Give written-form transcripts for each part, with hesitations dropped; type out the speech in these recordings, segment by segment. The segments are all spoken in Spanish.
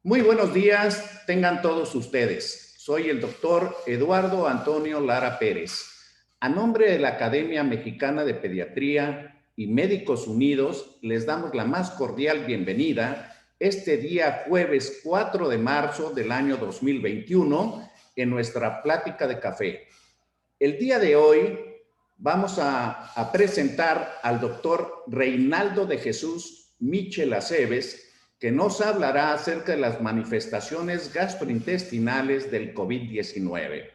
Muy buenos días, tengan todos ustedes. Soy el doctor Eduardo Antonio Lara Pérez. A nombre de la Academia Mexicana de Pediatría y Médicos Unidos, les damos la más cordial bienvenida este día jueves 4 de marzo del año 2021 en nuestra plática de café. El día de hoy vamos a presentar al doctor Reinaldo de Jesús Michel Aceves, que nos hablará acerca de las manifestaciones gastrointestinales del COVID-19.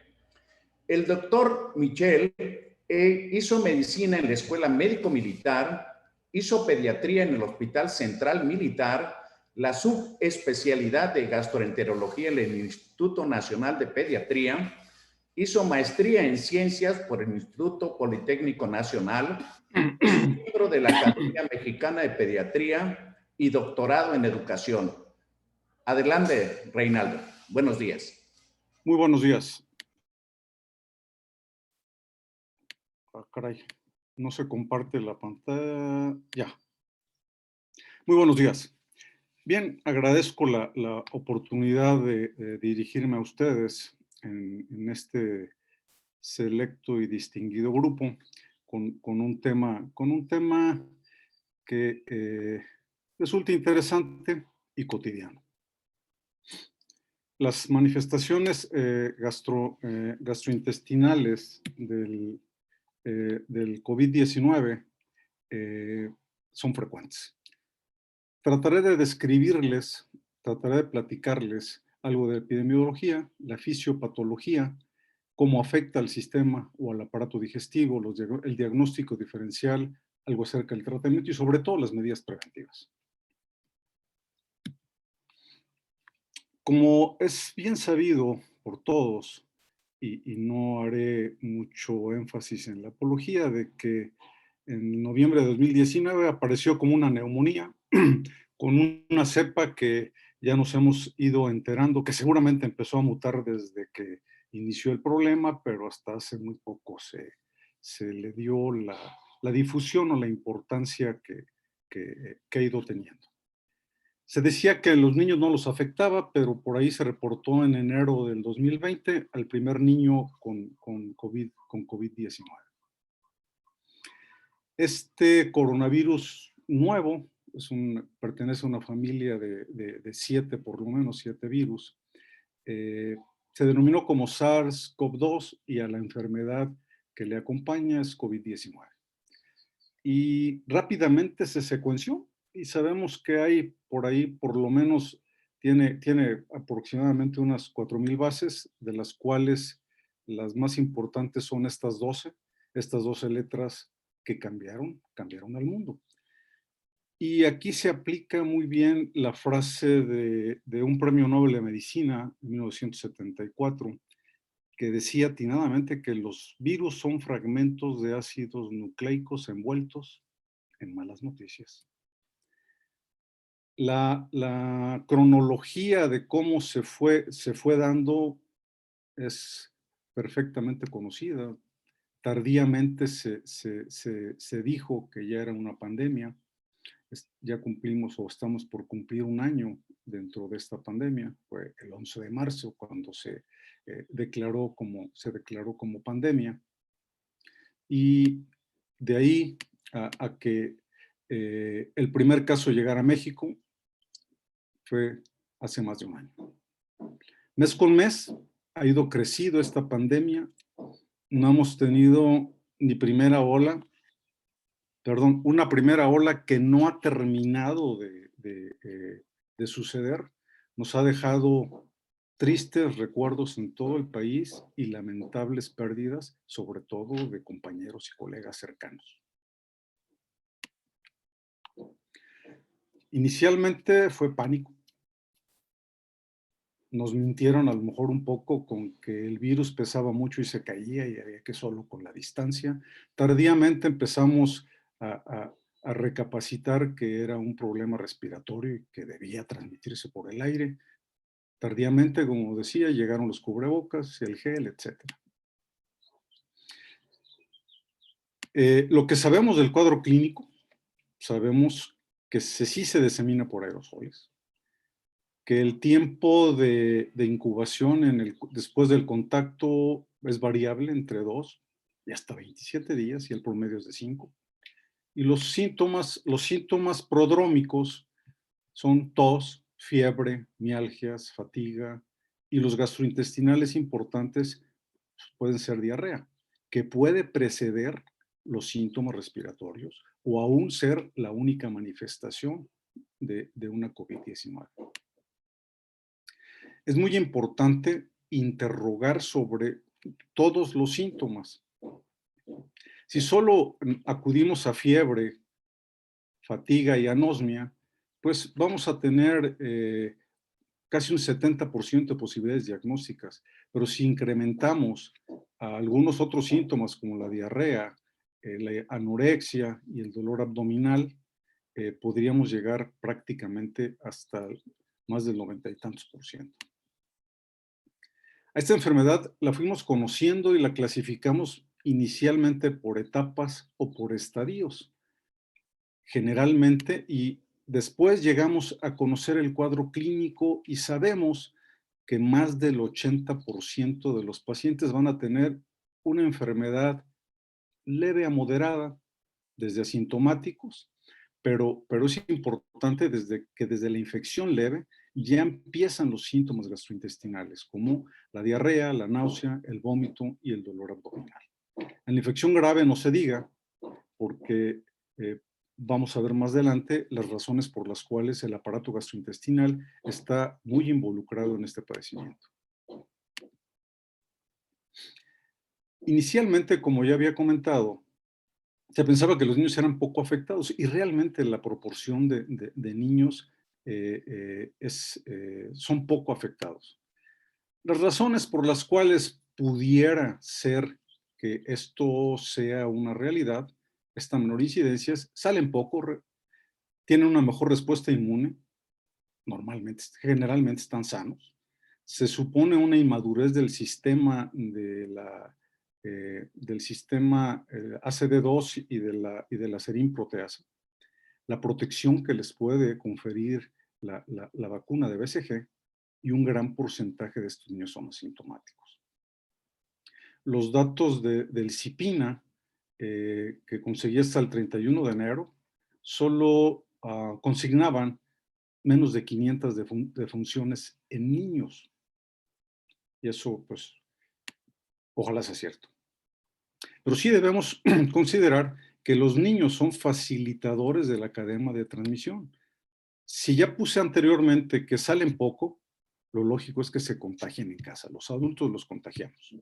El doctor Michel hizo medicina en la Escuela Médico Militar, hizo pediatría en el Hospital Central Militar, la subespecialidad de gastroenterología en el Instituto Nacional de Pediatría, hizo maestría en ciencias por el Instituto Politécnico Nacional, es miembro de la Academia Mexicana de Pediatría y doctorado en educación. Adelante, Reinaldo. Buenos días. Muy buenos días. Ah, caray, no se comparte la pantalla. Ya. Muy buenos días. Bien, agradezco la oportunidad de dirigirme a ustedes en este selecto y distinguido grupo con un tema que resulta interesante y cotidiano. Las manifestaciones gastrointestinales del COVID-19 son frecuentes. Trataré de describirles, trataré de platicarles algo de epidemiología, la fisiopatología, cómo afecta al sistema o al aparato digestivo, el diagnóstico diferencial, algo acerca del tratamiento y sobre todo las medidas preventivas. Como es bien sabido por todos, y no haré mucho énfasis en la apología, de que en noviembre de 2019 apareció como una neumonía con una cepa que ya nos hemos ido enterando, que seguramente empezó a mutar desde que inició el problema, pero hasta hace muy poco se le dio la difusión o la importancia que ha ido teniendo. Se decía que a los niños no los afectaba, pero por ahí se reportó en enero del 2020 al primer niño con COVID-19. Este coronavirus nuevo pertenece a una familia de 7, por lo menos 7 virus. Se denominó como SARS-CoV-2 y a la enfermedad que le acompaña es COVID-19. Y rápidamente se secuenció y sabemos que hay por ahí, por lo menos, tiene aproximadamente unas 4,000 bases, de las cuales las más importantes son estas 12 letras que cambiaron al mundo. Y aquí se aplica muy bien la frase de un premio Nobel de Medicina en 1974, que decía atinadamente que los virus son fragmentos de ácidos nucleicos envueltos en malas noticias. La cronología de cómo se fue dando es perfectamente conocida. Tardíamente se dijo que ya era una pandemia. Ya cumplimos o estamos por cumplir un año dentro de esta pandemia. Fue el 11 de marzo cuando se declaró como pandemia. Y de ahí a que el primer caso llegara a México fue hace más de un año. Mes con mes ha ido creciendo esta pandemia. No hemos tenido ni una primera ola que no ha terminado de suceder. Nos ha dejado tristes recuerdos en todo el país y lamentables pérdidas, sobre todo de compañeros y colegas cercanos. Inicialmente fue pánico. Nos mintieron a lo mejor un poco con que el virus pesaba mucho y se caía y había que solo con la distancia. Tardíamente empezamos a recapacitar que era un problema respiratorio y que debía transmitirse por el aire. Tardíamente, como decía, llegaron los cubrebocas, el gel, etc. Lo que sabemos del cuadro clínico, sabemos que sí se disemina por aerosoles, que el tiempo de incubación después del contacto es variable entre 2 y hasta 27 días y el promedio es de 5. Y los síntomas prodrómicos son tos, fiebre, mialgias, fatiga, y los gastrointestinales importantes pueden ser diarrea, que puede preceder los síntomas respiratorios o aún ser la única manifestación de una COVID-19. Es muy importante interrogar sobre todos los síntomas. Si solo acudimos a fiebre, fatiga y anosmia, pues vamos a tener casi un 70% de posibilidades diagnósticas. Pero si incrementamos a algunos otros síntomas como la diarrea, la anorexia y el dolor abdominal, podríamos llegar prácticamente hasta más del 90 y tantos por ciento. A esta enfermedad la fuimos conociendo y la clasificamos inicialmente por etapas o por estadios, generalmente, y después llegamos a conocer el cuadro clínico y sabemos que más del 80% de los pacientes van a tener una enfermedad leve a moderada, desde asintomáticos, pero es importante desde la infección leve ya empiezan los síntomas gastrointestinales, como la diarrea, la náusea, el vómito y el dolor abdominal. En la infección grave no se diga, porque vamos a ver más adelante las razones por las cuales el aparato gastrointestinal está muy involucrado en este padecimiento. Inicialmente, como ya había comentado, se pensaba que los niños eran poco afectados y realmente la proporción de niños son poco afectados. Las razones por las cuales pudiera ser que esto sea una realidad, esta menor incidencia, salen poco, tienen una mejor respuesta inmune, generalmente están sanos. Se supone una inmadurez del sistema del sistema ACD2 y de la serin-proteasa. La protección que les puede conferir la vacuna de BCG, y un gran porcentaje de estos niños son asintomáticos. Los datos del CIPINA, que conseguí hasta el 31 de enero, solo consignaban menos de 500 defunciones en niños. Y eso, pues, ojalá sea cierto. Pero sí debemos considerar que los niños son facilitadores de la cadena de transmisión. Si ya puse anteriormente que salen poco, lo lógico es que se contagien en casa. Los adultos los contagiamos.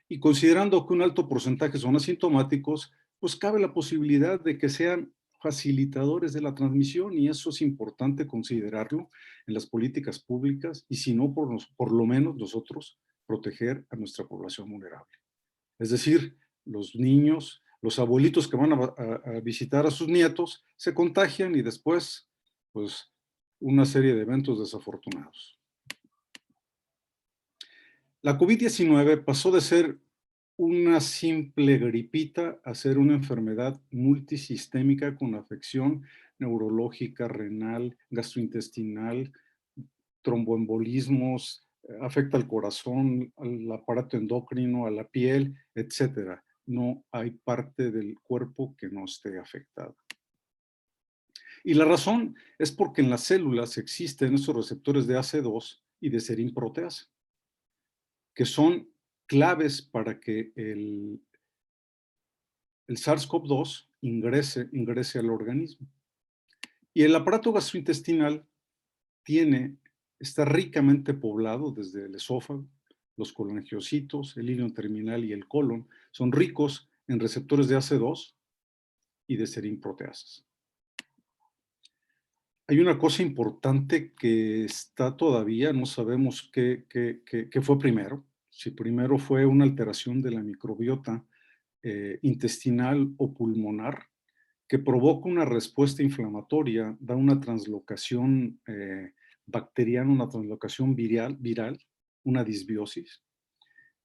Y considerando que un alto porcentaje son asintomáticos, pues cabe la posibilidad de que sean facilitadores de la transmisión, y eso es importante considerarlo en las políticas públicas, y si no, por lo menos nosotros proteger a nuestra población vulnerable. Es decir, los niños, los abuelitos que van a visitar a sus nietos, se contagian y después, pues, una serie de eventos desafortunados. La COVID-19 pasó de ser una simple gripita a ser una enfermedad multisistémica con afección neurológica, renal, gastrointestinal, tromboembolismos, afecta al corazón, al aparato endocrino, a la piel, etcétera. No hay parte del cuerpo que no esté afectada. Y la razón es porque en las células existen esos receptores de AC2 y de serin-proteasa, que son claves para que el SARS-CoV-2 ingrese al organismo. Y el aparato gastrointestinal está ricamente poblado desde el esófago, los colangiocitos, el hilo terminal y el colon. Son ricos en receptores de AC2 y de serin-proteasas. Hay una cosa importante que está todavía, no sabemos qué fue primero. Si primero fue una alteración de la microbiota intestinal o pulmonar, que provoca una respuesta inflamatoria, da una translocación bacteriana, una translocación viral, una disbiosis,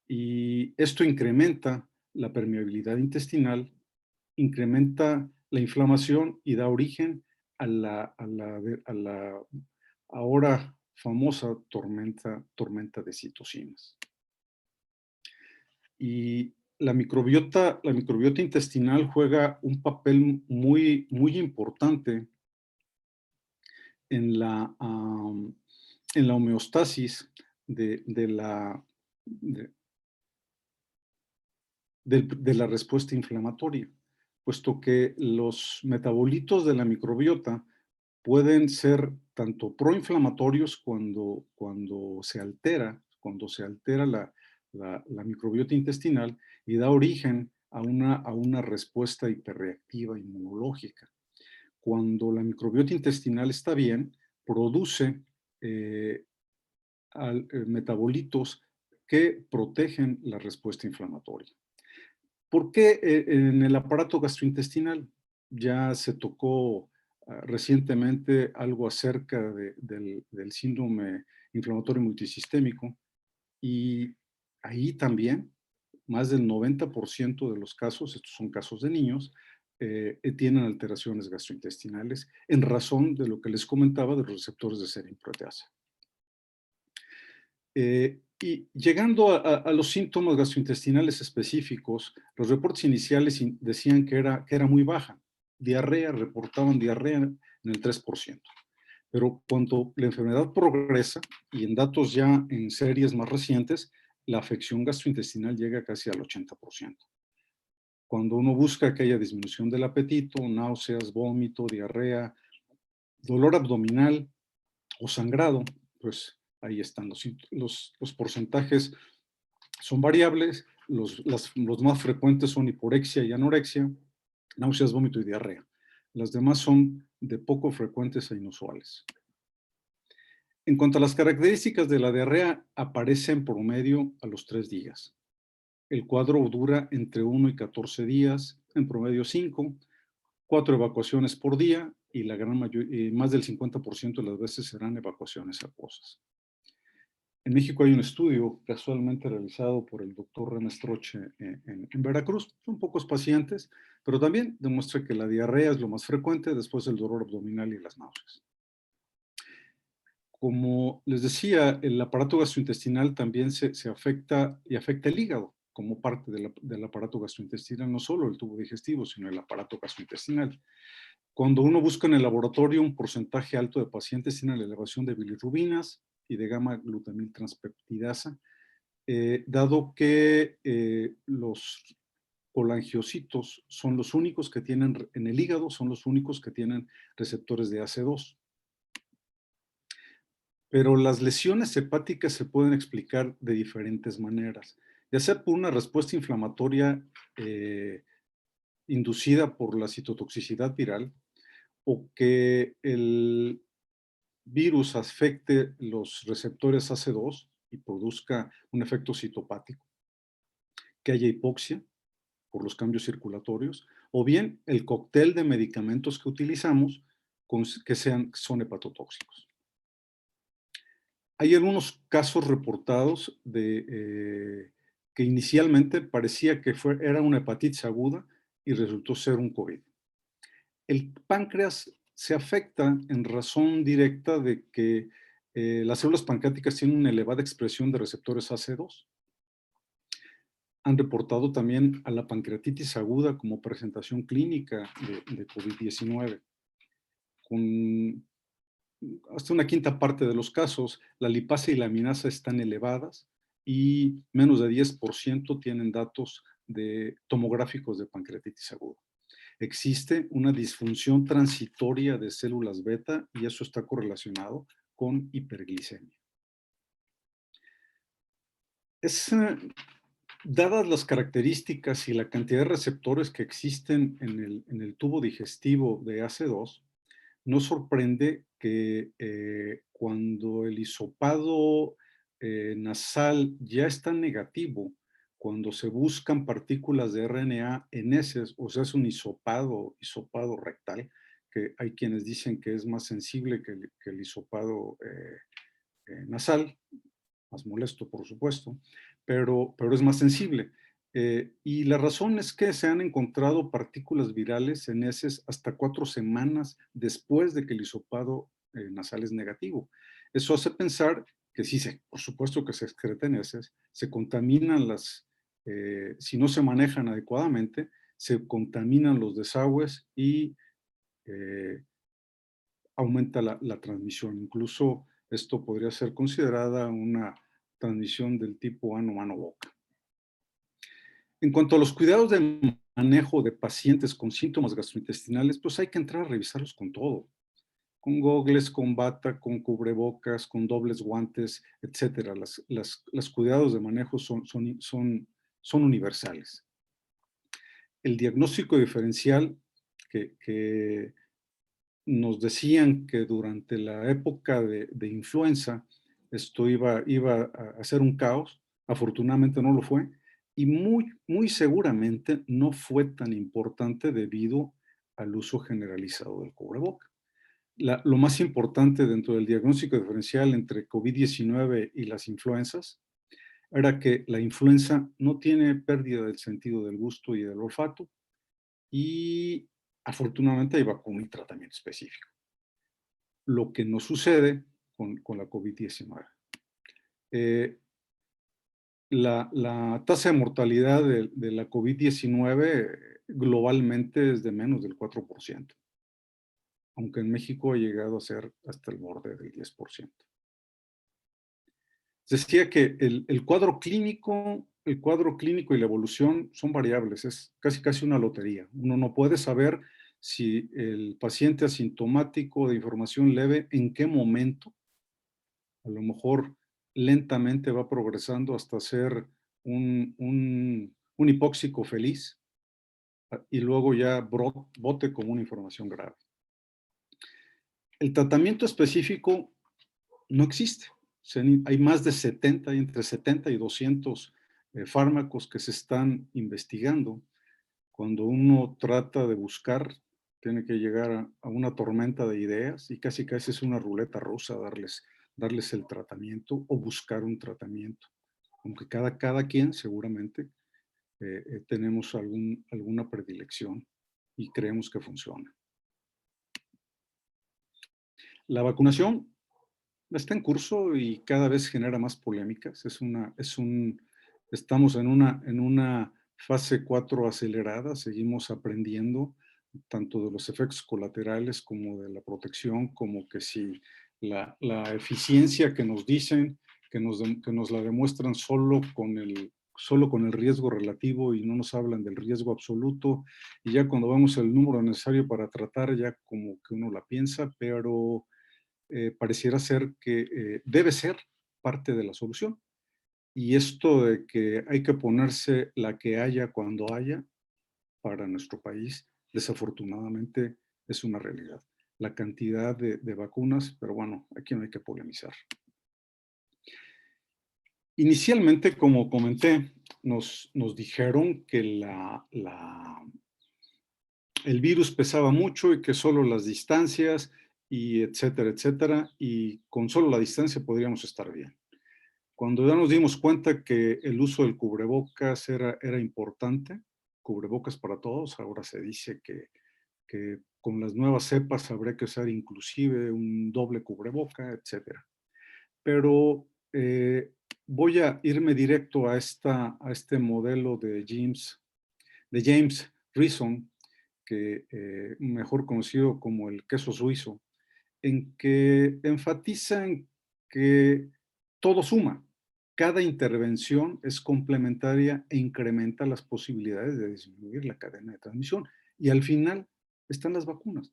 y esto incrementa la permeabilidad intestinal, incrementa la inflamación y da origen a la ahora famosa tormenta de citocinas. Y la microbiota intestinal juega un papel muy importante en en la homeostasis de de la respuesta inflamatoria, puesto que los metabolitos de la microbiota pueden ser tanto proinflamatorios cuando se altera la microbiota intestinal y da origen a una respuesta hiperreactiva inmunológica. Cuando la microbiota intestinal está bien, produce eh, metabolitos que protegen la respuesta inflamatoria. ¿Por qué en el aparato gastrointestinal? Ya se tocó recientemente algo acerca del síndrome inflamatorio multisistémico y ahí también más del 90% de los casos, estos son casos de niños, tienen alteraciones gastrointestinales en razón de lo que les comentaba de los receptores de serina proteasa. Y llegando a los síntomas gastrointestinales específicos, los reportes iniciales decían que era muy baja. Diarrea, reportaban diarrea en el 3%. Pero cuando la enfermedad progresa, y en datos ya en series más recientes, la afección gastrointestinal llega casi al 80%. Cuando uno busca que haya disminución del apetito, náuseas, vómito, diarrea, dolor abdominal o sangrado, pues ahí están los porcentajes. Son variables, los más frecuentes son hiporexia y anorexia, náuseas, vómito y diarrea. Las demás son de poco frecuentes e inusuales. En cuanto a las características de la diarrea, aparece en promedio a los 3 días. El cuadro dura entre 1 y 14 días, en promedio 5, 4 evacuaciones por día y más del 50% de las veces serán evacuaciones acuosas. En México hay un estudio casualmente realizado por el doctor René Stroche en Veracruz. Son pocos pacientes, pero también demuestra que la diarrea es lo más frecuente después del dolor abdominal y las náuseas. Como les decía, el aparato gastrointestinal también se afecta y afecta el hígado como parte del aparato gastrointestinal, no solo el tubo digestivo, sino el aparato gastrointestinal. Cuando uno busca en el laboratorio, un porcentaje alto de pacientes tienen la elevación de bilirrubinas y de gamma-glutamil transpeptidasa, dado que los colangiocitos son los únicos que tienen, en el hígado, son los únicos que tienen receptores de AC2. Pero las lesiones hepáticas se pueden explicar de diferentes maneras, ya sea por una respuesta inflamatoria inducida por la citotoxicidad viral o que el virus afecte los receptores AC2 y produzca un efecto citopático, que haya hipoxia por los cambios circulatorios, o bien el cóctel de medicamentos que utilizamos que son hepatotóxicos. Hay algunos casos reportados que inicialmente parecía que era una hepatitis aguda y resultó ser un COVID. El páncreas se afecta en razón directa de que las células pancreáticas tienen una elevada expresión de receptores AC2. Han reportado también a la pancreatitis aguda como presentación clínica de COVID-19. Con hasta una quinta parte de los casos, la lipasa y la aminasa están elevadas y menos de 10% tienen datos tomográficos de pancreatitis aguda. Existe una disfunción transitoria de células beta y eso está correlacionado con hiperglicemia. Dadas las características y la cantidad de receptores que existen en el tubo digestivo de AC2, no sorprende que cuando el hisopado nasal ya está negativo, cuando se buscan partículas de RNA en heces, o sea, es un hisopado rectal, que hay quienes dicen que es más sensible que el hisopado nasal, más molesto, por supuesto, pero es más sensible. Y la razón es que se han encontrado partículas virales en heces hasta 4 semanas después de que el hisopado nasal es negativo. Eso hace pensar que sí, por supuesto que se excretan heces, se contaminan si no se manejan adecuadamente, se contaminan los desagües y eh, aumenta la transmisión. Incluso esto podría ser considerada una transmisión del tipo ano-mano-boca. En cuanto a los cuidados de manejo de pacientes con síntomas gastrointestinales, pues hay que entrar a revisarlos con todo, con gogles, con bata, con cubrebocas, con dobles guantes, etcétera. Los cuidados de manejo son universales. El diagnóstico diferencial que nos decían que durante la época de influenza esto iba a ser un caos, afortunadamente no lo fue, y muy seguramente no fue tan importante debido al uso generalizado del cubreboca. Lo más importante dentro del diagnóstico diferencial entre COVID-19 y las influencias era que la influenza no tiene pérdida del sentido del gusto y del olfato y afortunadamente hay vacuna y tratamiento específico. Lo que no sucede con la COVID-19. La tasa de mortalidad de la COVID-19 globalmente es de menos del 4%, aunque en México ha llegado a ser hasta el borde del 10%. Decía que el cuadro clínico y la evolución son variables, es casi una lotería. Uno no puede saber si el paciente asintomático de información leve, en qué momento, a lo mejor lentamente va progresando hasta ser un hipóxico feliz y luego ya bote como una información grave. El tratamiento específico no existe. Hay más de 70, hay entre 70 y 200 fármacos que se están investigando. Cuando uno trata de buscar, tiene que llegar a una tormenta de ideas y casi es una ruleta rusa darles el tratamiento o buscar un tratamiento. Aunque cada quien seguramente tenemos alguna predilección y creemos que funciona. La vacunación está en curso y cada vez genera más polémicas. Estamos en una fase 4 acelerada, seguimos aprendiendo tanto de los efectos colaterales como de la protección, como que si la eficiencia que nos dicen, que nos la demuestran solo con el riesgo relativo y no nos hablan del riesgo absoluto. Y ya cuando vemos el número necesario para tratar, ya como que uno la piensa, pero pareciera ser que debe ser parte de la solución. Y esto de que hay que ponerse la que haya cuando haya, para nuestro país, desafortunadamente es una realidad. La cantidad de vacunas, pero bueno, aquí no hay que polemizar. Inicialmente, como comenté, nos dijeron que el virus pesaba mucho y que solo las distancias y etcétera, y con solo la distancia podríamos estar bien. Cuando ya nos dimos cuenta que el uso del cubrebocas era importante, cubrebocas para todos, ahora se dice que con las nuevas cepas habría que usar inclusive un doble cubreboca, etcétera. Pero voy a irme directo a este modelo de James Reason, que mejor conocido como el queso suizo, en que enfatizan que todo suma. Cada intervención es complementaria e incrementa las posibilidades de disminuir la cadena de transmisión. Y al final están las vacunas.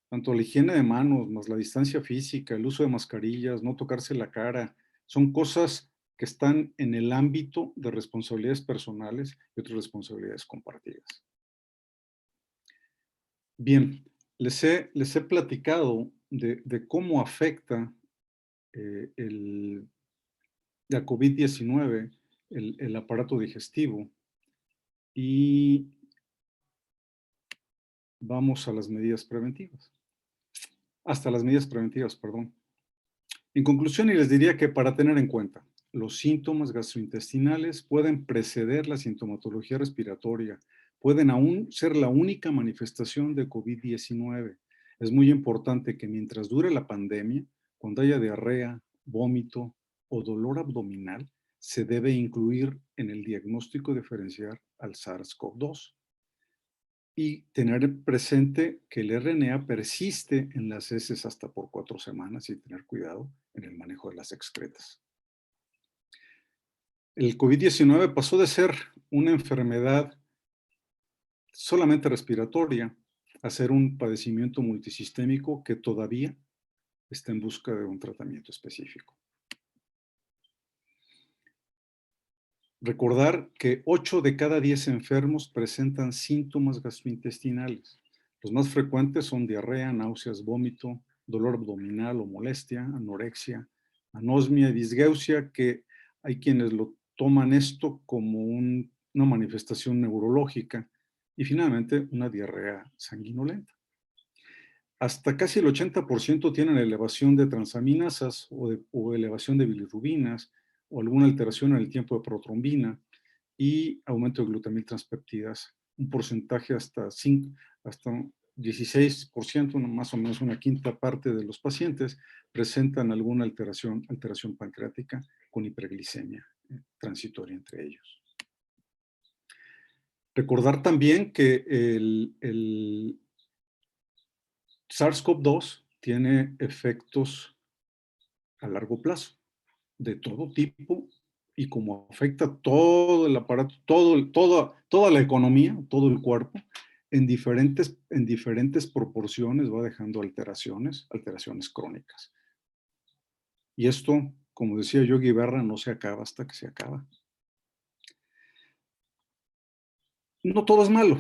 Tanto la higiene de manos, más la distancia física, el uso de mascarillas, no tocarse la cara, son cosas que están en el ámbito de responsabilidades personales y otras responsabilidades compartidas. Bien, les he platicado de cómo afecta la COVID-19 el aparato digestivo y vamos a las medidas preventivas. Hasta las medidas preventivas, perdón. En conclusión, y les diría que para tener en cuenta, los síntomas gastrointestinales pueden preceder la sintomatología respiratoria, pueden aún ser la única manifestación de COVID-19. Es muy importante que mientras dure la pandemia, cuando haya diarrea, vómito o dolor abdominal, se debe incluir en el diagnóstico diferencial al SARS-CoV-2 y tener presente que el RNA persiste en las heces hasta por 4 semanas y tener cuidado en el manejo de las excretas. El COVID-19 pasó de ser una enfermedad solamente respiratoria a ser un padecimiento multisistémico que todavía está en busca de un tratamiento específico. Recordar que 8 de cada 10 enfermos presentan síntomas gastrointestinales. Los más frecuentes son diarrea, náuseas, vómito, dolor abdominal o molestia, anorexia, anosmia y disgeusia, que hay quienes lo toman esto como una manifestación neurológica, y finalmente una diarrea sanguinolenta. Hasta casi el 80% tienen elevación de transaminasas o elevación de bilirrubinas o alguna alteración en el tiempo de protrombina y aumento de glutamiltranspeptidas. Un porcentaje hasta 16%, más o menos una quinta parte de los pacientes presentan alguna alteración pancreática con hiperglicemia transitoria entre ellos. Recordar también que el SARS-CoV-2 tiene efectos a largo plazo, de todo tipo, y como afecta todo el aparato, toda la economía, todo el cuerpo, en diferentes proporciones va dejando alteraciones crónicas. Y esto, como decía Yogi Berra, no se acaba hasta que se acaba. No todo es malo.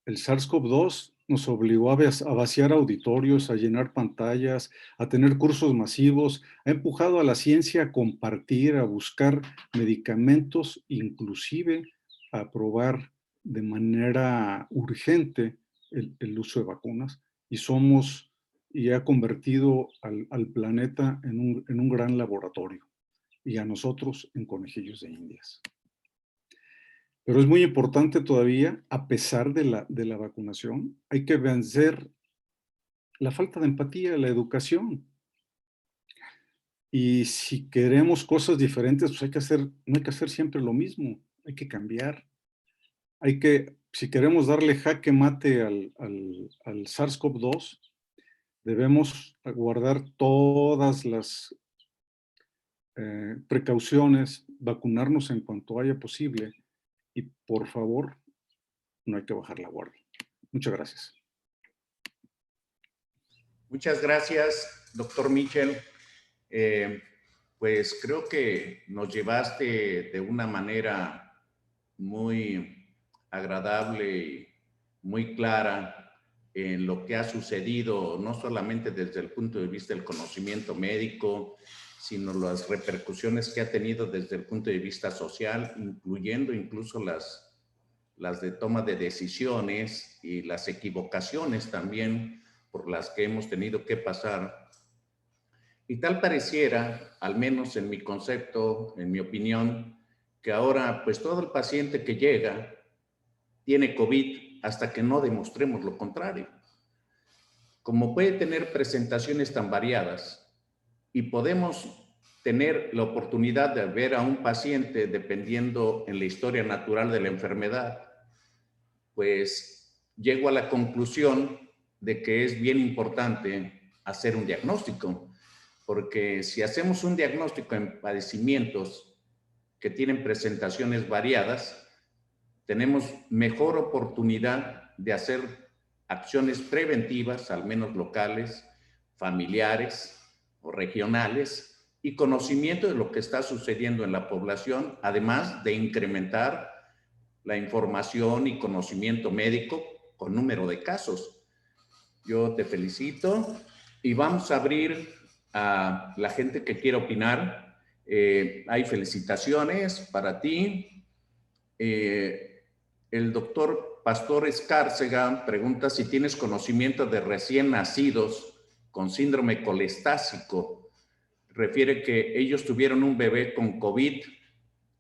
El SARS-CoV-2 nos obligó a vaciar auditorios, a llenar pantallas, a tener cursos masivos, ha empujado a la ciencia a compartir, a buscar medicamentos, inclusive a probar de manera urgente el uso de vacunas, y ha convertido al planeta en un gran laboratorio y a nosotros en conejillos de Indias. Pero es muy importante todavía, a pesar de la vacunación, hay que vencer la falta de empatía, la educación. Y si queremos cosas diferentes, pues no hay que hacer siempre lo mismo, hay que cambiar. Si queremos darle jaque mate al SARS-CoV-2, debemos guardar todas las precauciones, vacunarnos en cuanto haya posible y, por favor, no hay que bajar la guardia. Muchas gracias. Muchas gracias, doctor Michel. Pues creo que nos llevaste de una manera muy agradable y muy clara en lo que ha sucedido, no solamente desde el punto de vista del conocimiento médico, sino las repercusiones que ha tenido desde el punto de vista social, incluyendo incluso las de toma de decisiones y las equivocaciones también por las que hemos tenido que pasar. Y tal pareciera, al menos en mi concepto, en mi opinión, que ahora pues todo el paciente que llega tiene COVID hasta que no demostremos lo contrario. Como puede tener presentaciones tan variadas y podemos tener la oportunidad de ver a un paciente dependiendo en la historia natural de la enfermedad, pues llego a la conclusión de que es bien importante hacer un diagnóstico, porque si hacemos un diagnóstico en padecimientos que tienen presentaciones variadas, tenemos mejor oportunidad de hacer acciones preventivas, al menos locales, familiares o regionales, y conocimiento de lo que está sucediendo en la población, además de incrementar la información y conocimiento médico con número de casos. Yo te felicito y vamos a abrir a la gente que quiera opinar. Hay felicitaciones para ti. El doctor Pastor Escárcega pregunta si tienes conocimiento de recién nacidos con síndrome colestásico. Refiere que ellos tuvieron un bebé con COVID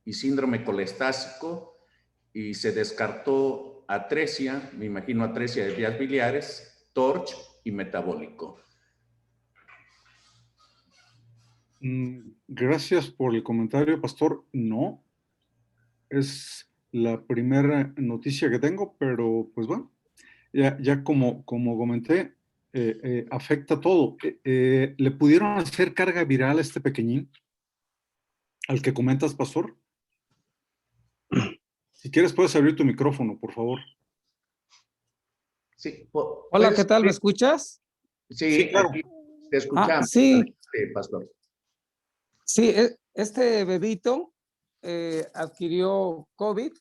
y síndrome colestásico y se descartó atresia, me imagino atresia de vías biliares, TORCH y metabólico. Gracias por el comentario, Pastor. No, es la primera noticia que tengo, pero pues bueno, ya como comenté, afecta todo. ¿Le pudieron hacer carga viral a este pequeñín al que comentas, Pastor? Si quieres, puedes abrir tu micrófono, por favor. Sí, Hola, ¿qué tal? ¿Me escuchas? Sí, claro. aquí te escuchamos, Sí, Pastor. sí, este bebito adquirió COVID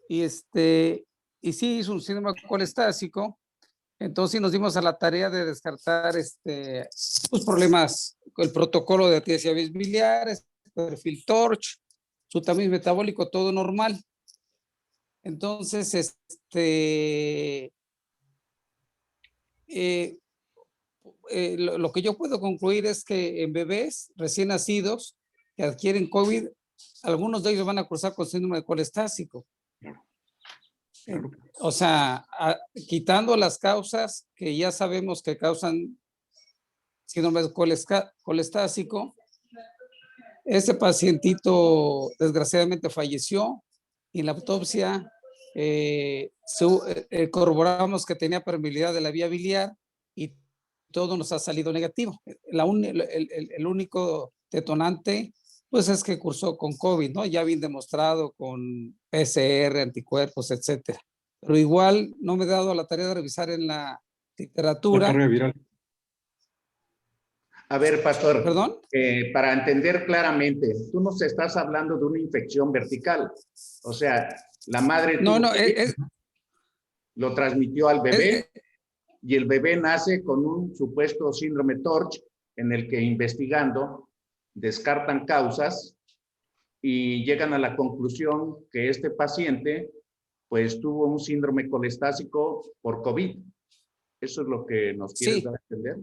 y y sí hizo un síndrome colestásico. Entonces sí nos dimos a la tarea de descartar pues, problemas con el protocolo de actividades biliares, perfil TORCH, su tamiz metabólico, todo normal. Entonces, eh, lo que yo puedo concluir es que en bebés recién nacidos que adquieren COVID, algunos de ellos van a cursar con síndrome colestásico. Claro. O sea, quitando las causas que ya sabemos que causan síndrome colestásico, ese pacientito desgraciadamente falleció y en la autopsia corroboramos que tenía permeabilidad de la vía biliar y todo nos ha salido negativo. El único detonante pues es que cursó con COVID, ¿no? Ya bien demostrado con PCR, anticuerpos, etcétera. Pero igual no me he dado la tarea de revisar en la literatura. La carga viral. A ver, Pastor, ¿Perdón? para entender claramente, tú nos estás hablando de una infección vertical. O sea, la madre No, tuvo no, COVID, lo transmitió al bebé y el bebé nace con un supuesto síndrome TORCH en el que investigando descartan causas y llegan a la conclusión que este paciente pues tuvo un síndrome colestásico por COVID. ¿Eso es lo que nos quieres sí, dar a entender?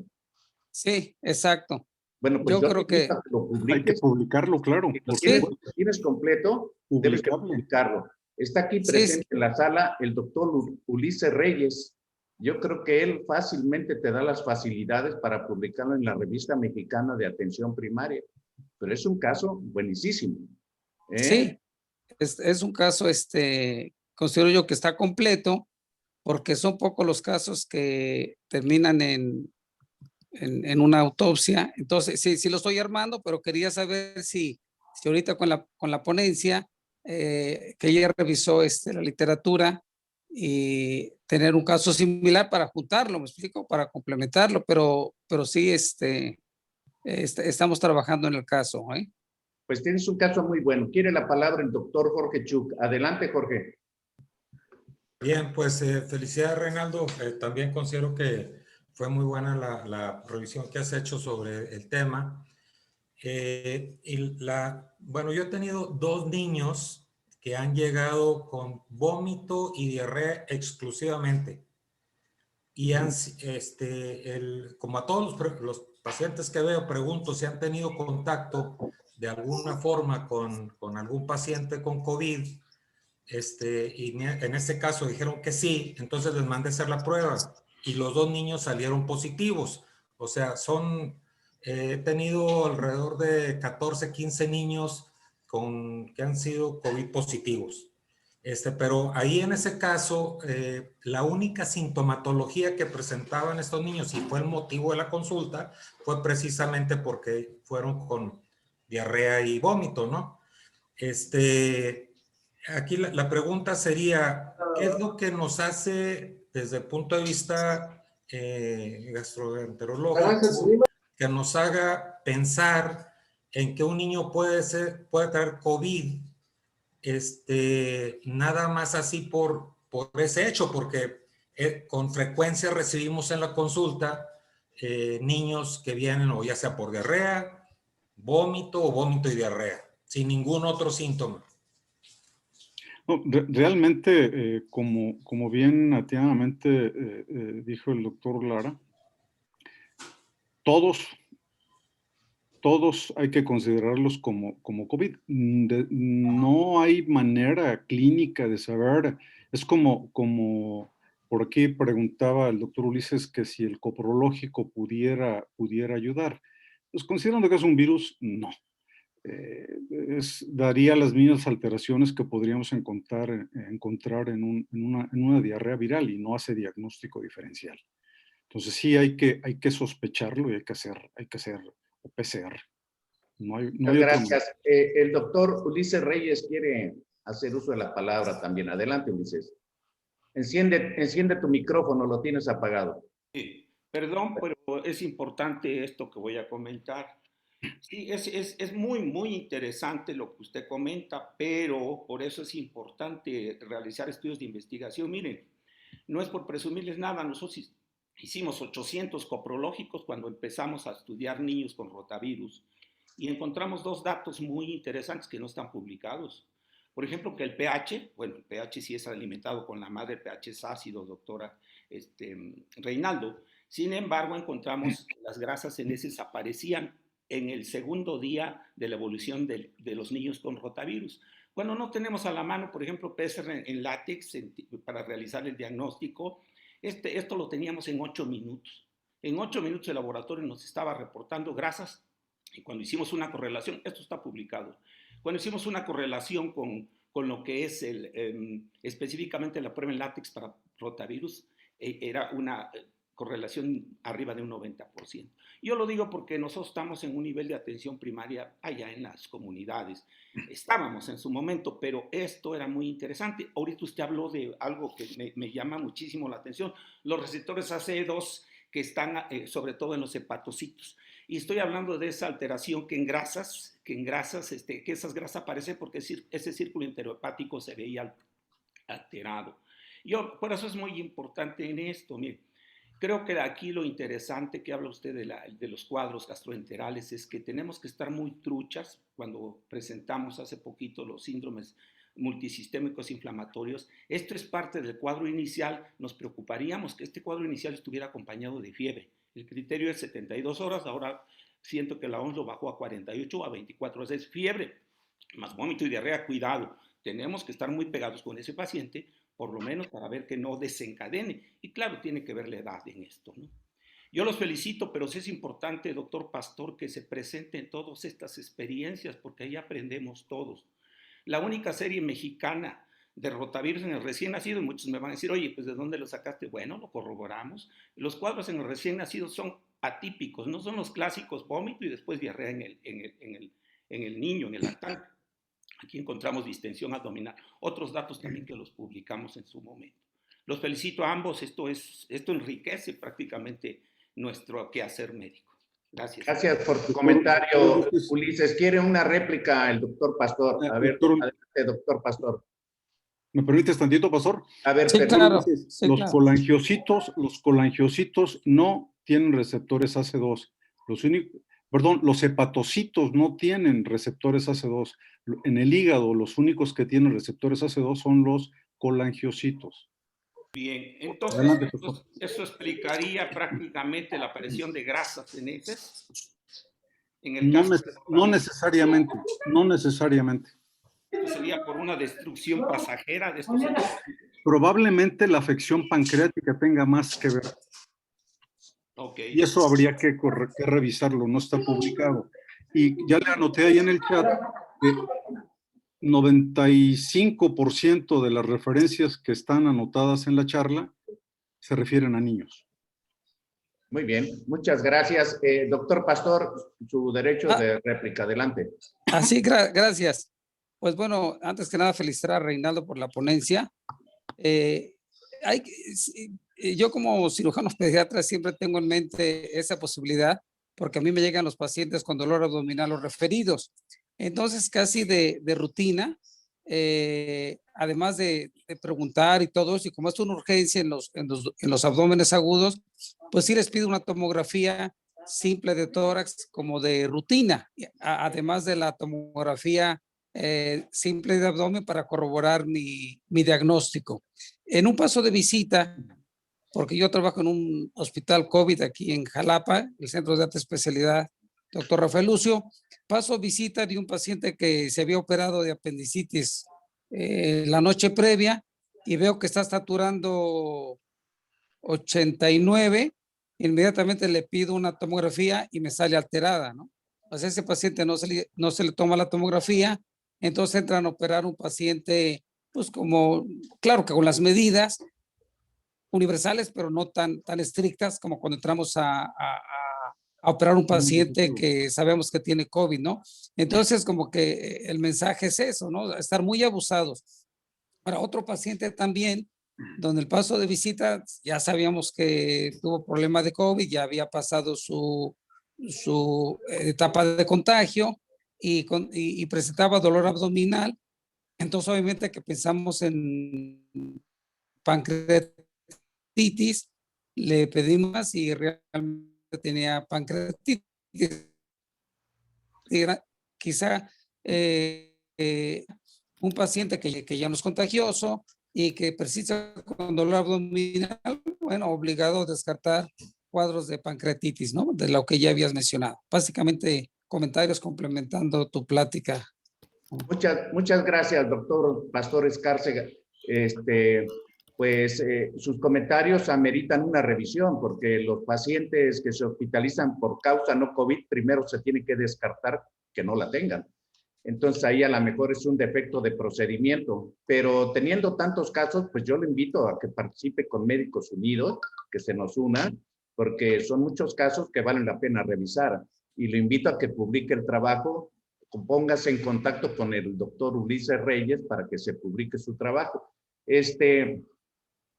sí, exacto. Bueno, pues Yo yo te creo invito que a que lo Hay que publiques. publicarlo, claro. Si Por sí, supuesto. lo tienes completo, debes de Publicable. publicarlo. Está aquí sí, presente en la sala el doctor Ulises Reyes. Yo creo que él fácilmente te da las facilidades para publicarlo en la Revista Mexicana de Atención Primaria. Pero es un caso buenísimo. sí. Es un caso, considero yo que está completo, porque son pocos los casos que terminan en una autopsia. Entonces, sí, sí lo estoy armando, pero quería saber si ahorita con la ponencia, que ella revisó la literatura y tener un caso similar para juntarlo, ¿me explico? Para complementarlo, pero sí, estamos trabajando en el caso, ¿eh? Pues tienes un caso muy bueno. Quiere la palabra el doctor Jorge Chuk. Adelante, Jorge. Bien, pues felicidades, Reinaldo. También considero que fue muy buena la revisión que has hecho sobre el tema. Bueno, yo he tenido 2 niños que han llegado con vómito y diarrea exclusivamente. Y como a todos los pacientes que veo, pregunto si han tenido contacto de alguna forma con algún paciente con COVID. Y en este caso dijeron que sí, entonces les mandé a hacer la prueba y los 2 niños salieron positivos. O sea, he tenido alrededor de 14, 15 niños que han sido COVID positivos. Pero ahí en ese caso, la única sintomatología que presentaban estos niños y fue el motivo de la consulta fue precisamente porque fueron con diarrea y vómito, ¿no? Aquí la pregunta sería, ¿qué es lo que nos hace desde el punto de vista gastroenterológico que nos haga pensar en que un niño puede tener COVID nada más así por ese hecho? Porque con frecuencia recibimos en la consulta niños que vienen o ya sea por diarrea, vómito o vómito y diarrea, sin ningún otro síntoma. No, realmente, como bien atinadamente dijo el doctor Lara, todos hay que considerarlos como COVID. No hay manera clínica de saber. Es como por aquí preguntaba el doctor Ulises que si el coprológico pudiera ayudar. Pues considerando que es un virus, no. Daría las mismas alteraciones que podríamos encontrar en una diarrea viral y no hace diagnóstico diferencial. Entonces sí hay que sospecharlo y hay que hacer PCR. No hay Muchas otro gracias. El doctor Ulises Reyes quiere hacer uso de la palabra también. Adelante, Ulises. Enciende tu micrófono, lo tienes apagado. Sí, perdón, pero es importante esto que voy a comentar. Sí, es muy, muy interesante lo que usted comenta, pero por eso es importante realizar estudios de investigación. Miren, no es por presumirles nada, nosotros hicimos 800 coprológicos cuando empezamos a estudiar niños con rotavirus y encontramos dos datos muy interesantes que no están publicados. Por ejemplo, que el pH, bueno, el pH sí es alimentado con la madre, el pH es ácido, doctora Reinaldo. Sin embargo, encontramos que las grasas en heces aparecían en el segundo día de la evolución de los niños con rotavirus. Cuando no tenemos a la mano, por ejemplo, PCR en látex para realizar el diagnóstico, esto lo teníamos en 8 minutos. En 8 minutos el laboratorio nos estaba reportando grasas y cuando hicimos una correlación, esto está publicado, cuando hicimos una correlación con lo que es específicamente la prueba en látex para rotavirus, era una correlación arriba de un 90%. Yo lo digo porque nosotros estamos en un nivel de atención primaria allá en las comunidades. Estábamos en su momento, pero esto era muy interesante. Ahorita usted habló de algo que me llama muchísimo la atención, los receptores ACE2 que están sobre todo en los hepatocitos. Y estoy hablando de esa alteración que en esas grasas aparecen porque ese círculo enterohepático se veía alterado. Por eso es muy importante en esto, mire. Creo que aquí lo interesante que habla usted de los cuadros gastroenterales es que tenemos que estar muy truchas cuando presentamos hace poquito los síndromes multisistémicos inflamatorios. Esto es parte del cuadro inicial. Nos preocuparíamos que este cuadro inicial estuviera acompañado de fiebre. El criterio es 72 horas, ahora siento que la OMS lo bajó a 48 o a 24 horas. Es fiebre, más vómito y diarrea, cuidado. Tenemos que estar muy pegados con ese paciente, por lo menos para ver que no desencadene. Y claro, tiene que ver la edad en esto, ¿no? Yo los felicito, pero sí es importante, doctor Pastor, que se presenten todas estas experiencias, porque ahí aprendemos todos. La única serie mexicana de rotavirus en el recién nacido, y muchos me van a decir, oye, pues ¿de dónde lo sacaste? Bueno, lo corroboramos. Los cuadros en el recién nacido son atípicos, no son los clásicos vómito y después diarrea en el niño, en el lactante. Aquí encontramos distensión abdominal. Otros datos también que los publicamos en su momento. Los felicito a ambos. Esto enriquece prácticamente nuestro quehacer médico. Gracias. Gracias por tu comentario, Ulises. ¿Quiere una réplica el doctor Pastor? A ver, adelante, doctor Pastor. ¿Me permites tantito, Pastor? A ver, sí, claro. Los colangiocitos no tienen receptores AC2. Los hepatocitos no tienen receptores AC2. En el hígado, los únicos que tienen receptores AC2 son los colangiocitos. Bien, entonces eso explicaría prácticamente la aparición de grasas en heces. No necesariamente, no necesariamente. Esto sería por una destrucción pasajera de estos. Probablemente la afección pancreática tenga más que ver. Okay. Y eso habría que revisarlo, no está publicado. Y ya le anoté ahí en el chat que 95% de las referencias que están anotadas en la charla se refieren a niños. Muy bien, muchas gracias. Doctor Pastor, su derecho de réplica, adelante. Así, gracias. Pues bueno, antes que nada felicitar a Reinaldo por la ponencia. Yo como cirujano pediatra siempre tengo en mente esa posibilidad, porque a mí me llegan los pacientes con dolor abdominal o referidos. Entonces, casi de rutina, además de preguntar y todo eso, y como es una urgencia en los abdómenes agudos, pues sí les pido una tomografía simple de tórax como de rutina, además de la tomografía simple de abdomen para corroborar mi diagnóstico. En un paso de visita, porque yo trabajo en un hospital COVID aquí en Jalapa, el Centro de Alta Especialidad, doctor Rafael Lucio, paso visita de un paciente que se había operado de apendicitis la noche previa y veo que está saturando 89 inmediatamente le pido una tomografía y me sale alterada, ¿no? Pues ese paciente no se le toma la tomografía, entonces entran a operar un paciente, pues como, claro que con las medidas universales, pero no tan estrictas como cuando entramos a operar un paciente que sabemos que tiene COVID, ¿no? Entonces, como que el mensaje es eso, ¿no? Estar muy abusados. Para otro paciente también, donde el paso de visita ya sabíamos que tuvo problema de COVID, ya había pasado su etapa de contagio y presentaba dolor abdominal. Entonces, obviamente que pensamos en pancreatitis, le pedimos y realmente tenía pancreatitis. Quizá un paciente que ya no es contagioso y que persiste con dolor abdominal, bueno, obligado a descartar cuadros de pancreatitis, ¿no? De lo que ya habías mencionado. Básicamente, comentarios complementando tu plática. Muchas gracias, doctor Pastor Escárcega. Pues sus comentarios ameritan una revisión, porque los pacientes que se hospitalizan por causa no COVID, primero se tiene que descartar que no la tengan. Entonces ahí a lo mejor es un defecto de procedimiento, pero teniendo tantos casos, pues yo le invito a que participe con Médicos Unidos, que se nos una, porque son muchos casos que valen la pena revisar. Y lo invito a que publique el trabajo, póngase en contacto con el doctor Ulises Reyes para que se publique su trabajo.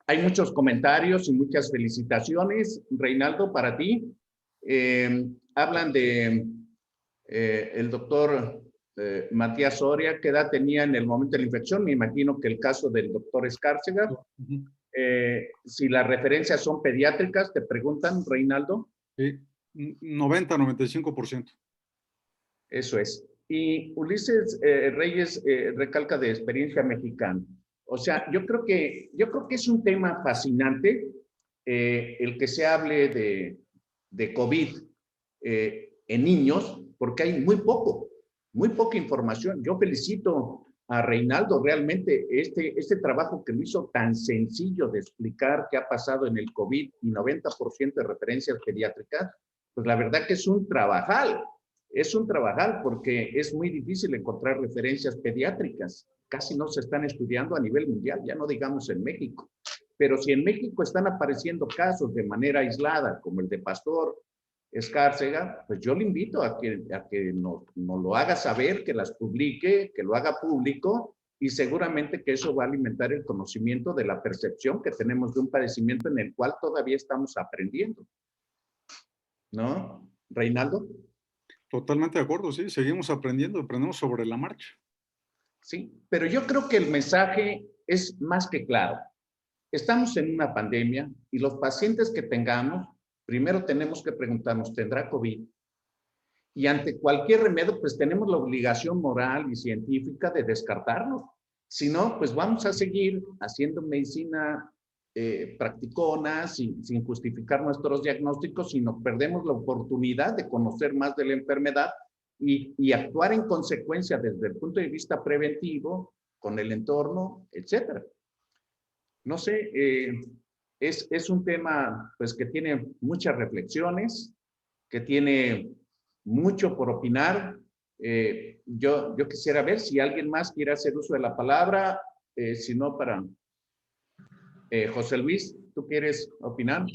Hay muchos comentarios y muchas felicitaciones, Reinaldo, para ti. Hablan de el doctor Matías Soria, ¿qué edad tenía en el momento de la infección? Me imagino que el caso del doctor Escárcega. Si las referencias son pediátricas, te preguntan, Reinaldo. Sí, 90-95%. Eso es. Y Ulises Reyes recalca de experiencia mexicana. O sea, yo creo que es un tema fascinante el que se hable de COVID en niños, porque hay muy poca información. Yo felicito a Reinaldo realmente este trabajo que lo hizo tan sencillo de explicar qué ha pasado en el COVID y 90% de referencias pediátricas, pues la verdad que es un trabajal porque es muy difícil encontrar referencias pediátricas. Casi no se están estudiando a nivel mundial, ya no digamos en México. Pero si en México están apareciendo casos de manera aislada, como el de Pastor Escárcega, pues yo le invito a que nos lo haga saber, que las publique, que lo haga público, y seguramente que eso va a alimentar el conocimiento de la percepción que tenemos de un padecimiento en el cual todavía estamos aprendiendo. ¿No, Reinaldo? Totalmente de acuerdo, sí, seguimos aprendiendo, aprendemos sobre la marcha. Sí, pero yo creo que el mensaje es más que claro. Estamos en una pandemia y los pacientes que tengamos, primero tenemos que preguntarnos, ¿tendrá COVID? Y ante cualquier remedio, pues tenemos la obligación moral y científica de descartarlo. Si no, pues vamos a seguir haciendo medicina practicona, sin justificar nuestros diagnósticos, sino perdemos la oportunidad de conocer más de la enfermedad y actuar en consecuencia desde el punto de vista preventivo, con el entorno, etcétera. No sé, es un tema pues que tiene muchas reflexiones, que tiene mucho por opinar. Yo quisiera ver si alguien más quiere hacer uso de la palabra, si no para... José Luis, ¿tú quieres opinar?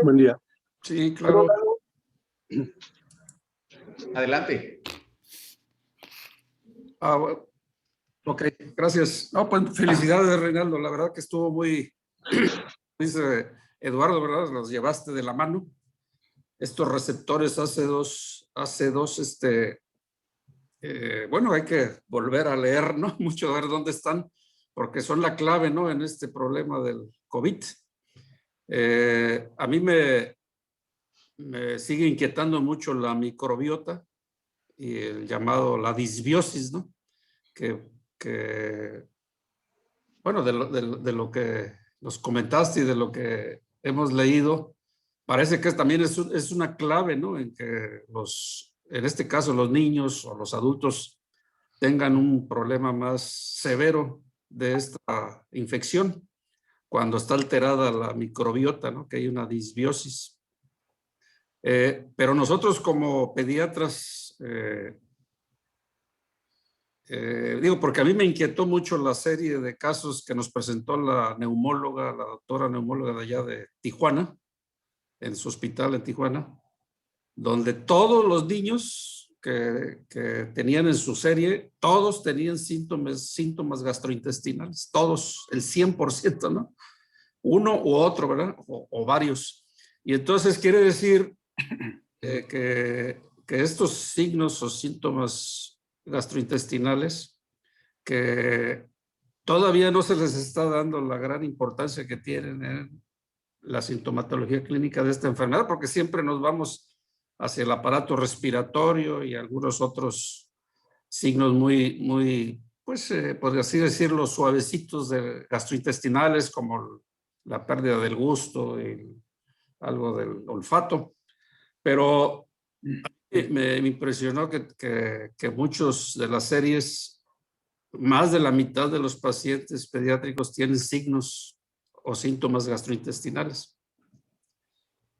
Buen día. Sí, claro. Adelante. Ok, gracias. No, pues felicidades, Reinaldo. La verdad que estuvo muy, dice Eduardo, ¿verdad? Los llevaste de la mano. Estos receptores bueno, hay que volver a leer, ¿no? Mucho a ver dónde están, porque son la clave, ¿no? En este problema del COVID. A mí me sigue inquietando mucho la microbiota y el llamado, la disbiosis, ¿no? Bueno, de lo que nos comentaste y de lo que hemos leído, parece que también es una clave, ¿no? En que en este caso los niños o los adultos tengan un problema más severo de esta infección. cuando está alterada la microbiota, ¿no? Que hay una disbiosis. Pero nosotros como pediatras, digo, porque a mí me inquietó mucho la serie de casos que nos presentó la neumóloga, la doctora neumóloga de allá de Tijuana, en su hospital en Tijuana, donde todos los niños que tenían en su serie, todos tenían síntomas gastrointestinales, todos, el 100%, ¿no? Uno u otro, ¿verdad? O varios. Y entonces quiere decir que estos signos o síntomas gastrointestinales, que todavía no se les está dando la gran importancia que tienen en la sintomatología clínica de esta enfermedad, porque siempre nos vamos hacia el aparato respiratorio y algunos otros signos muy, pues, por así decirlo, suavecitos gastrointestinales, como la pérdida del gusto y algo del olfato. Pero me impresionó que muchos de las series, más de la mitad de los pacientes pediátricos tienen signos o síntomas gastrointestinales.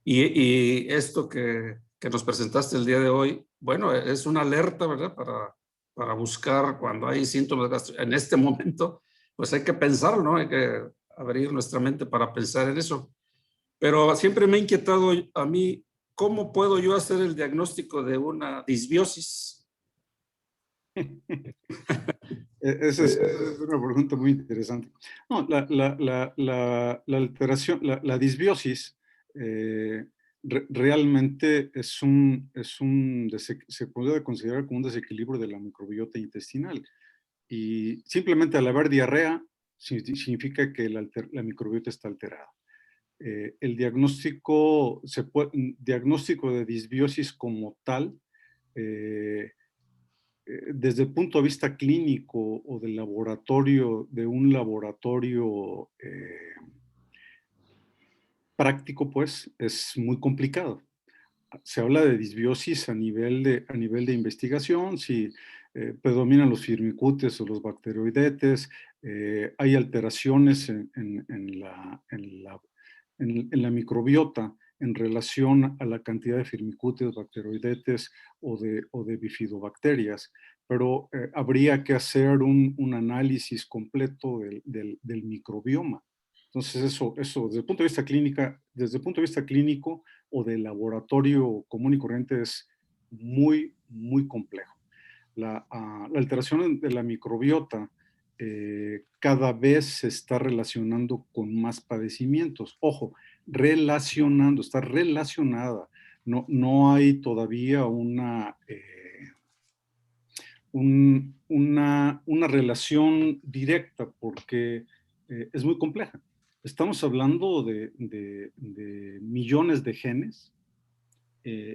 Y esto que nos presentaste el día de hoy, bueno, es una alerta, ¿verdad? Para buscar cuando hay síntomas gastrointestinales. En este momento, pues hay que pensarlo, ¿no? Hay que abrir nuestra mente para pensar en eso. Pero siempre me ha inquietado a mí, ¿cómo puedo yo hacer el diagnóstico de una disbiosis? Esa es una pregunta muy interesante. No, la alteración, la disbiosis realmente se puede considerar como un desequilibrio de la microbiota intestinal. Y simplemente al haber diarrea significa que la microbiota está alterada. El diagnóstico de disbiosis como tal, desde el punto de vista clínico o del laboratorio, de un laboratorio práctico, pues, es muy complicado. Se habla de disbiosis a nivel de investigación, si predominan los firmicutes o los bacteroidetes, hay alteraciones en la microbiota en relación a la cantidad de firmicutes, bacteroidetes o de bifidobacterias, pero habría que hacer un análisis completo del microbioma. Entonces, eso desde el punto de vista clínico o del laboratorio común y corriente es muy, muy complejo. La alteración de la microbiota cada vez se está relacionando con más padecimientos. Ojo, está relacionada. No hay todavía una relación directa porque es muy compleja. Estamos hablando de millones de genes.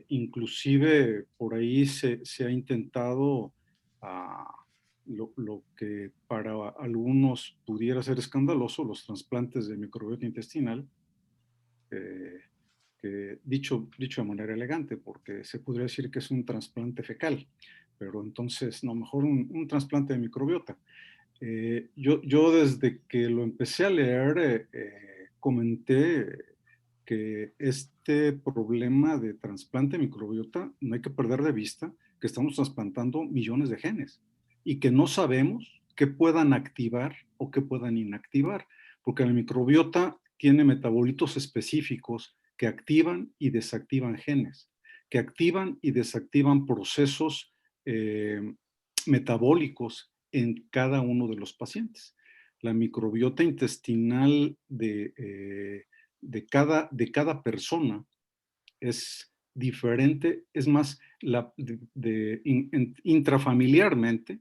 Inclusive por ahí se ha intentado lo que para algunos pudiera ser escandaloso, los trasplantes de microbiota intestinal, que dicho de manera elegante, porque se podría decir que es un trasplante fecal, pero entonces, no, mejor un trasplante de microbiota. Yo desde que lo empecé a leer, comenté que este problema de trasplante de microbiota no hay que perder de vista que estamos trasplantando millones de genes y que no sabemos qué puedan activar o qué puedan inactivar, porque la microbiota tiene metabolitos específicos que activan y desactivan genes, que activan y desactivan procesos metabólicos en cada uno de los pacientes. La microbiota intestinal de cada persona es diferente, es más, intrafamiliarmente,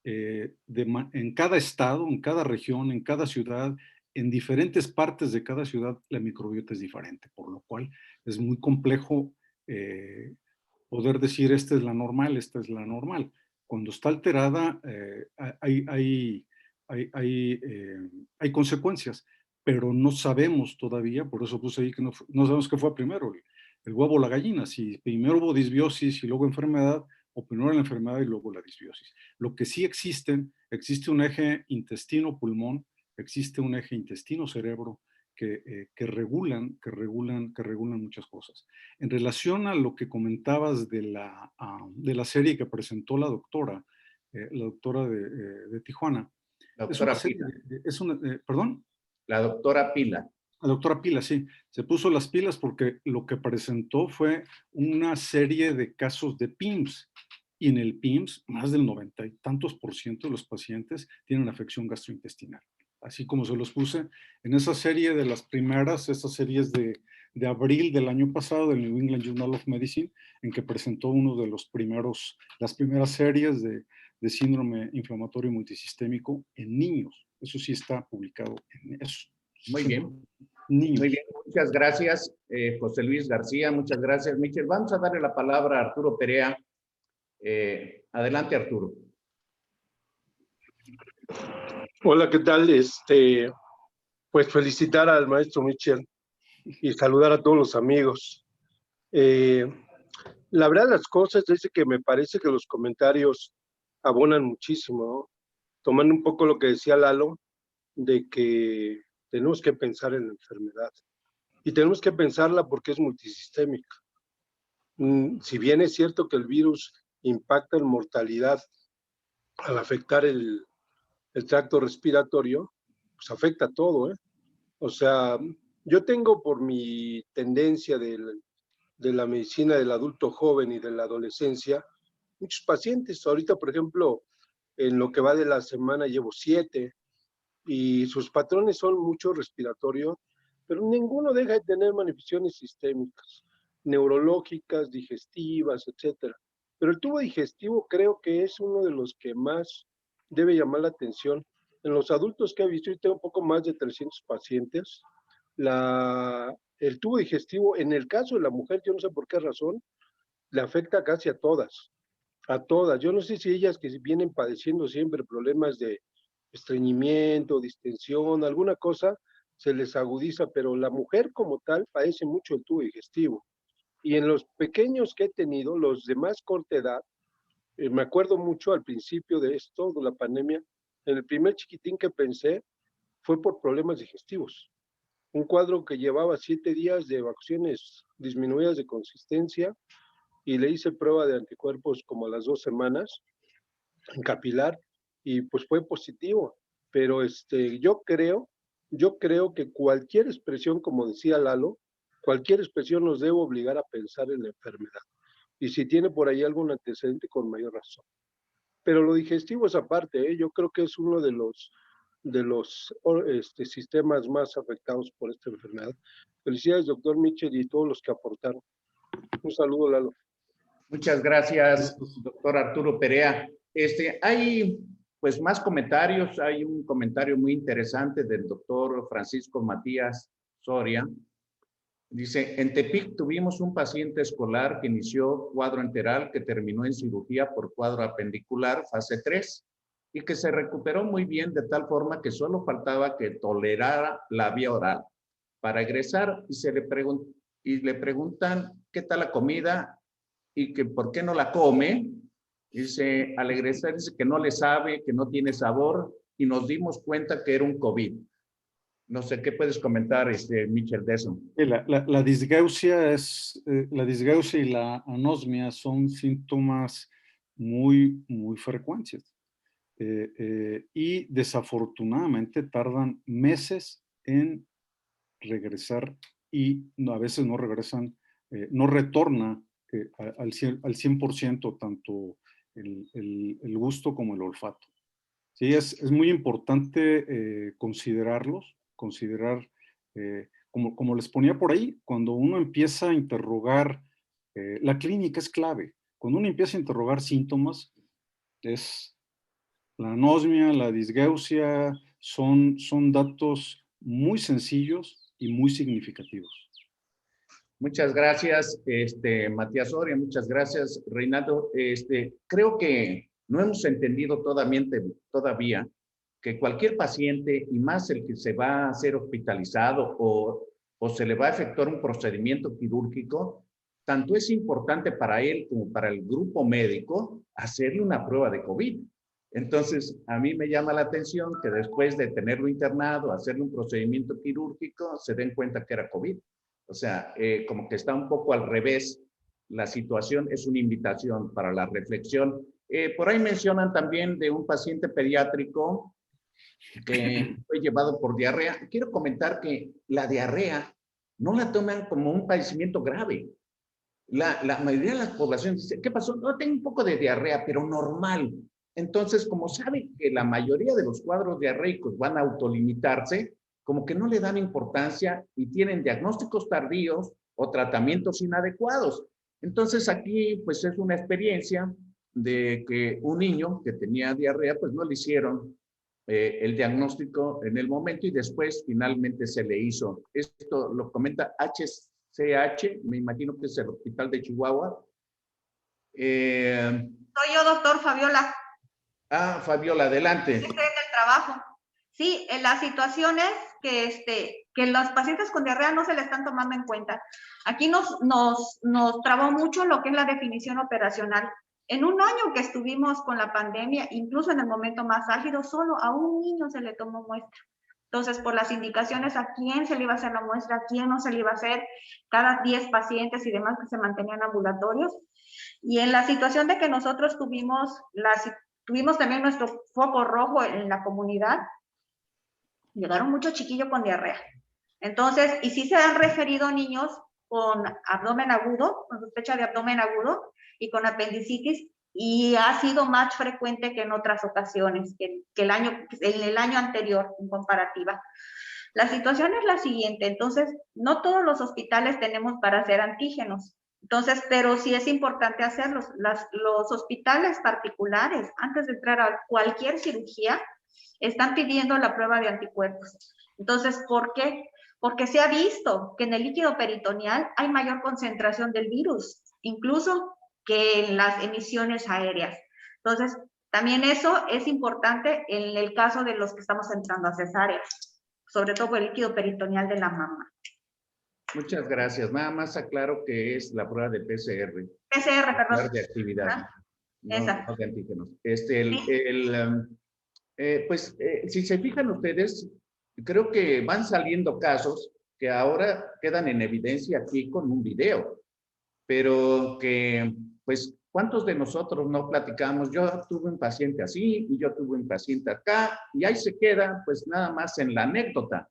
en cada estado, en cada región, en cada ciudad, en diferentes partes de cada ciudad, la microbiota es diferente, por lo cual es muy complejo poder decir esta es la normal, esta es la normal. Cuando está alterada, hay consecuencias, pero no sabemos todavía, por eso puse ahí que no sabemos qué fue primero, el huevo o la gallina, si primero hubo disbiosis y luego enfermedad, o primero la enfermedad y luego la disbiosis. Lo que sí existe un eje intestino-pulmón existe un eje intestino-cerebro que regulan muchas cosas. En relación a lo que comentabas de la serie que presentó la doctora de Tijuana, La es una doctora serie Pila. ¿perdón? La doctora Pila. La doctora Pila, sí, se puso las pilas porque lo que presentó fue una serie de casos de PIMS. Y en el PIMS, más del 90 y tantos % de los pacientes tienen afección gastrointestinal. Así como se los puse en esa serie de las primeras, esas series de abril del año pasado del New England Journal of Medicine, en que presentó uno de las primeras series de síndrome inflamatorio multisistémico en niños. Eso sí está publicado en eso. Muy bien. Niños. Muy bien, muchas gracias, José Luis García, muchas gracias, Michel. Vamos a darle la palabra a Arturo Perea. Adelante, Arturo. Hola, ¿qué tal? Pues felicitar al maestro Michel y saludar a todos los amigos. La verdad, las cosas es que me parece que los comentarios abonan muchísimo, ¿no? Tomando un poco lo que decía Lalo, de que tenemos que pensar en la enfermedad. Y tenemos que pensarla porque es multisistémica. Si bien es cierto que el virus impacta en mortalidad al afectar el tracto respiratorio, pues afecta a todo, ¿eh? O sea, yo tengo por mi tendencia de la medicina del adulto joven y de la adolescencia, muchos pacientes. Ahorita, por ejemplo, en lo que va de la semana llevo 7 y sus patrones son mucho respiratorio, pero ninguno deja de tener manifestaciones sistémicas, neurológicas, digestivas, etcétera. Pero el tubo digestivo creo que es uno de los que más debe llamar la atención. En los adultos que he visto, y tengo un poco más de 300 pacientes, el tubo digestivo, en el caso de la mujer, yo no sé por qué razón, le afecta casi a todas. A todas. Yo no sé si ellas que vienen padeciendo siempre problemas de estreñimiento, distensión, alguna cosa, se les agudiza, pero la mujer como tal padece mucho el tubo digestivo. Y en los pequeños que he tenido, los de más corta edad, me acuerdo mucho al principio de esto, de la pandemia, en el primer chiquitín que pensé fue por problemas digestivos. Un cuadro que llevaba 7 días de evacuaciones disminuidas de consistencia y le hice prueba de anticuerpos como a las 2 semanas en capilar y pues fue positivo. Pero yo creo que cualquier expresión, como decía Lalo, cualquier expresión nos debe obligar a pensar en la enfermedad. Y si tiene por ahí algún antecedente, con mayor razón. Pero lo digestivo es aparte, ¿eh? Yo creo que es uno de los sistemas más afectados por esta enfermedad. Felicidades, doctor Michel, y todos los que aportaron. Un saludo, Lalo. Muchas gracias, doctor Arturo Perea. Hay pues más comentarios. Hay un comentario muy interesante del doctor Francisco Matías Soria. Dice, en Tepic tuvimos un paciente escolar que inició cuadro enteral que terminó en cirugía por cuadro apendicular fase 3 y que se recuperó muy bien de tal forma que solo faltaba que tolerara la vía oral. Para egresar y le preguntan qué tal la comida y que por qué no la come. Dice, al egresar dice que no le sabe, que no tiene sabor y nos dimos cuenta que era un COVID. No sé, ¿qué puedes comentar, Michel, de eso? La disgeusia y la anosmia son síntomas muy, muy frecuentes. Y desafortunadamente tardan meses en regresar y a veces no regresan, no retorna al 100% tanto el gusto como el olfato. Sí, es muy importante considerar, como les ponía por ahí, cuando uno empieza a interrogar, la clínica es clave. Cuando uno empieza a interrogar síntomas, es la anosmia, la disgeusia, son datos muy sencillos y muy significativos. Muchas gracias, Matías Soria, muchas gracias, Reinaldo. Creo que no hemos entendido todavía que cualquier paciente, y más el que se va a ser hospitalizado o se le va a efectuar un procedimiento quirúrgico, tanto es importante para él como para el grupo médico hacerle una prueba de COVID. Entonces, a mí me llama la atención que después de tenerlo internado, hacerle un procedimiento quirúrgico, se den cuenta que era COVID. O sea, como que está un poco al revés. La situación es una invitación para la reflexión. Por ahí mencionan también de un paciente pediátrico que fue llevado por diarrea. Quiero comentar que la diarrea no la toman como un padecimiento grave. La mayoría de las poblaciones dice, ¿qué pasó? No, tengo un poco de diarrea, pero normal. Entonces, como saben que la mayoría de los cuadros diarreicos van a autolimitarse, como que no le dan importancia y tienen diagnósticos tardíos o tratamientos inadecuados. Entonces, aquí, pues, es una experiencia de que un niño que tenía diarrea, pues, no le hicieron el diagnóstico en el momento y después finalmente se le hizo. Esto lo comenta HCH, me imagino que es el Hospital de Chihuahua. Soy yo, doctor Fabiola. Fabiola, adelante. Estoy en el trabajo. Sí, en las situaciones que los pacientes con diarrea no se le están tomando en cuenta. Aquí nos trabó mucho lo que es la definición operacional. En un año que estuvimos con la pandemia, incluso en el momento más álgido, solo a un niño se le tomó muestra. Entonces, por las indicaciones a quién se le iba a hacer la muestra, a quién no se le iba a hacer, cada 10 pacientes y demás que se mantenían ambulatorios. Y en la situación de que nosotros tuvimos también nuestro foco rojo en la comunidad, llegaron muchos chiquillos con diarrea. Entonces, y sí se han referido niños con abdomen agudo, con sospecha de abdomen agudo y con apendicitis, y ha sido más frecuente que en otras ocasiones, en el año anterior en comparativa. La situación es la siguiente, entonces, no todos los hospitales tenemos para hacer antígenos. Entonces, pero sí es importante hacerlos. Los hospitales particulares, antes de entrar a cualquier cirugía, están pidiendo la prueba de anticuerpos. Entonces, ¿por qué? Porque se ha visto que en el líquido peritoneal hay mayor concentración del virus, incluso que en las emisiones aéreas. Entonces, también eso es importante en el caso de los que estamos entrando a cesáreas, sobre todo por el líquido peritoneal de la mama. Muchas gracias. Nada más aclaro que es la prueba de PCR. PCR, perdón. De actividad, no de antígenos. Si se fijan ustedes, creo que van saliendo casos que ahora quedan en evidencia aquí con un video, pero que, pues, ¿cuántos de nosotros no platicamos? Yo tuve un paciente así y yo tuve un paciente acá, y ahí se queda, pues, nada más en la anécdota.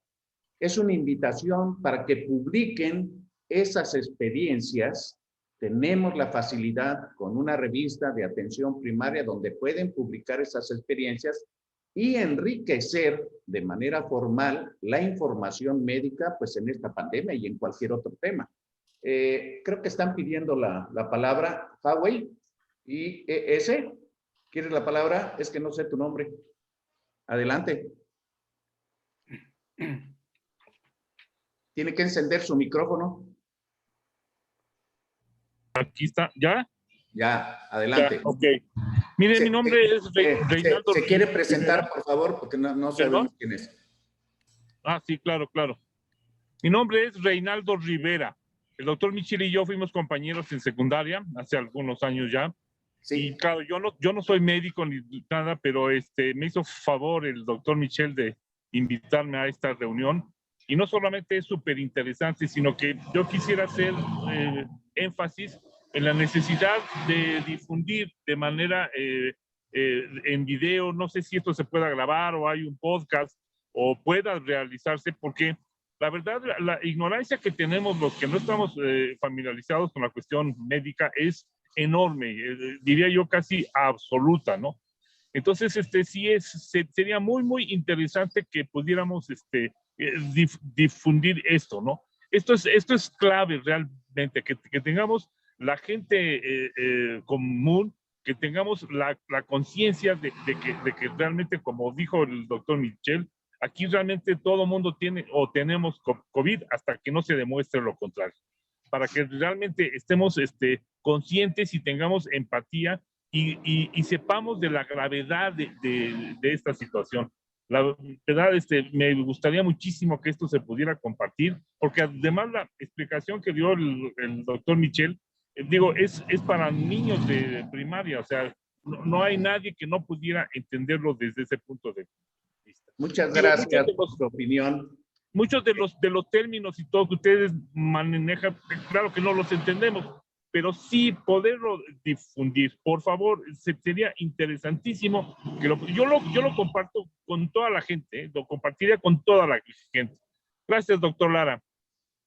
Es una invitación para que publiquen esas experiencias. Tenemos la facilidad con una revista de atención primaria donde pueden publicar esas experiencias y enriquecer de manera formal la información médica, pues, en esta pandemia y en cualquier otro tema. Creo que están pidiendo la palabra, Huawei y ese. ¿Quieres la palabra? Es que no sé tu nombre. Adelante. Tiene que encender su micrófono. Aquí está, ¿ya? Ya, adelante. Ya, ok. Mire, mi nombre es Reinaldo. ¿Se quiere presentar, por favor? Porque no sabemos quién es. Sí, claro. Mi nombre es Reinaldo Rivera. El doctor Michel y yo fuimos compañeros en secundaria hace algunos años ya. Sí. Y claro, yo no soy médico ni nada, pero me hizo favor el doctor Michel de invitarme a esta reunión. Y no solamente es súper interesante, sino que yo quisiera hacer énfasis en la necesidad de difundir de manera en video. No sé si esto se pueda grabar o hay un podcast o pueda realizarse, porque la verdad, la ignorancia que tenemos los que no estamos familiarizados con la cuestión médica es enorme, diría yo casi absoluta, ¿no? Entonces, sería muy, muy interesante que pudiéramos difundir esto, ¿no? Esto es clave realmente, que tengamos la gente común, que tengamos la conciencia de que realmente, como dijo el doctor Michel, aquí realmente todo mundo tiene o tenemos COVID hasta que no se demuestre lo contrario, para que realmente estemos conscientes y tengamos empatía y sepamos de la gravedad de esta situación. La verdad, me gustaría muchísimo que esto se pudiera compartir, porque además la explicación que dio el doctor Michel, digo, es para niños de primaria, o sea, no hay nadie que no pudiera entenderlo desde ese punto de vista. Muchas gracias por su opinión. Muchos de los términos y todo que ustedes manejan, claro que no los entendemos, pero sí poderlo difundir. Por favor, sería interesantísimo que yo lo comparto con toda la gente, lo compartiría con toda la gente. Gracias, doctor Lara.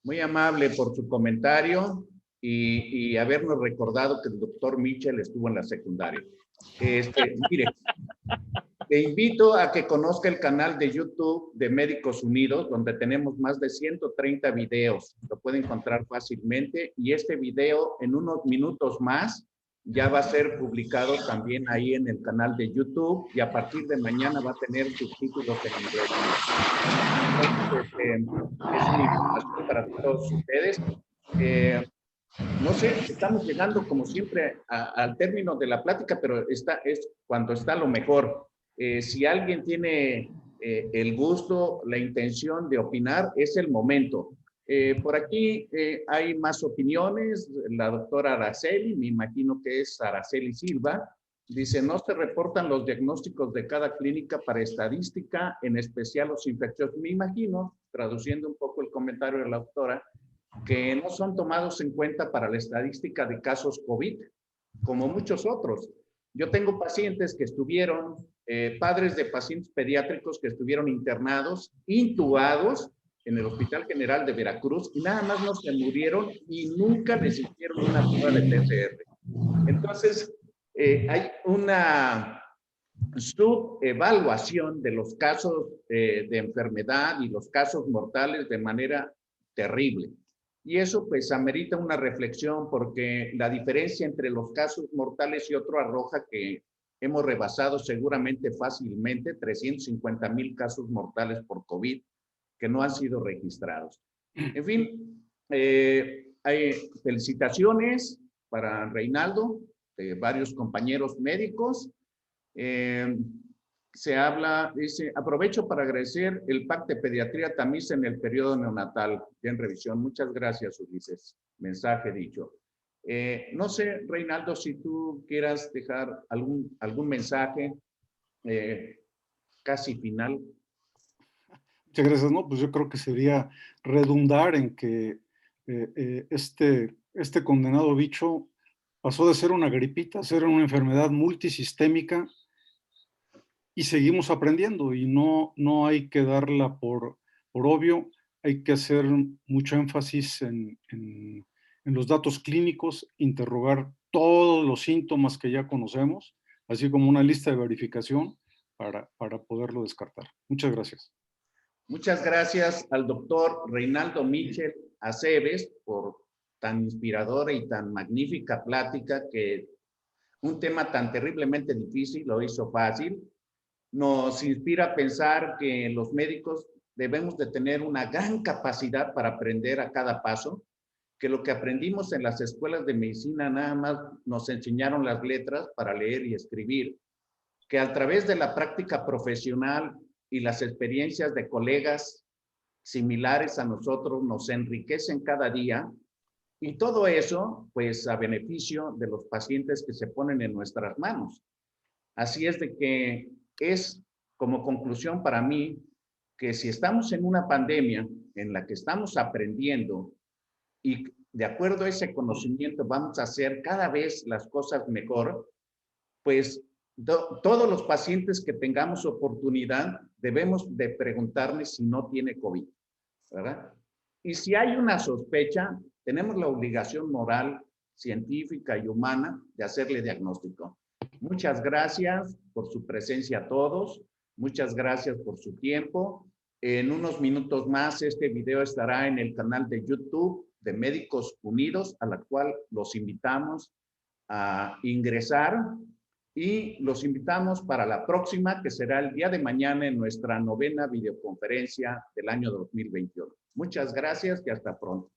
Muy amable por su comentario y habernos recordado que el doctor Mitchell estuvo en la secundaria. Mire, te invito a que conozca el canal de YouTube de Médicos Unidos, donde tenemos más de 130 videos. Lo puede encontrar fácilmente y este video en unos minutos más ya va a ser publicado también ahí en el canal de YouTube y a partir de mañana va a tener subtítulos en inglés. Entonces, es una invitación para todos ustedes. No sé, estamos llegando como siempre al término de la plática, pero es cuando está lo mejor. Si alguien tiene el gusto, la intención de opinar, es el momento. Por aquí hay más opiniones. La doctora Araceli, me imagino que es Araceli Silva, dice, no se reportan los diagnósticos de cada clínica para estadística, en especial los infecciosos. Me imagino, traduciendo un poco el comentario de la doctora, que no son tomados en cuenta para la estadística de casos COVID, como muchos otros. Yo tengo pacientes que estuvieron, padres de pacientes pediátricos que estuvieron internados, intubados en el Hospital General de Veracruz y nada más no se murieron y nunca les hicieron una prueba de PCR. Entonces, hay una subevaluación de los casos de enfermedad y los casos mortales de manera terrible. Y eso pues amerita una reflexión porque la diferencia entre los casos mortales y otro arroja que hemos rebasado seguramente fácilmente 350,000 casos mortales por COVID que no han sido registrados. En fin, hay felicitaciones para Reinaldo, varios compañeros médicos. Se habla, dice, aprovecho para agradecer el PAC de Pediatría Tamiz en el periodo neonatal, ya en revisión. Muchas gracias, Ulises. Mensaje dicho. No sé, Reinaldo, si tú quieras dejar algún mensaje casi final. Muchas gracias. No, pues yo creo que sería redundar en que este condenado bicho pasó de ser una gripita a ser una enfermedad multisistémica y seguimos aprendiendo y no hay que darla por obvio, hay que hacer mucho énfasis en los datos clínicos, interrogar todos los síntomas que ya conocemos, así como una lista de verificación para poderlo descartar. Muchas gracias. Muchas gracias al doctor Reinaldo Mitchell Aceves por tan inspiradora y tan magnífica plática que un tema tan terriblemente difícil lo hizo fácil. Nos inspira a pensar que los médicos debemos de tener una gran capacidad para aprender a cada paso, que lo que aprendimos en las escuelas de medicina nada más nos enseñaron las letras para leer y escribir, que a través de la práctica profesional y las experiencias de colegas similares a nosotros nos enriquecen cada día y todo eso pues a beneficio de los pacientes que se ponen en nuestras manos. Así es de que es como conclusión para mí que si estamos en una pandemia en la que estamos aprendiendo y de acuerdo a ese conocimiento vamos a hacer cada vez las cosas mejor, pues todos los pacientes que tengamos oportunidad debemos de preguntarles si no tiene COVID, ¿verdad? Y si hay una sospecha, tenemos la obligación moral, científica y humana de hacerle diagnóstico. Muchas gracias por su presencia a todos. Muchas gracias por su tiempo. En unos minutos más este video estará en el canal de YouTube de Médicos Unidos, a la cual los invitamos a ingresar y los invitamos para la próxima, que será el día de mañana en nuestra 9ª videoconferencia del año 2021. Muchas gracias y hasta pronto.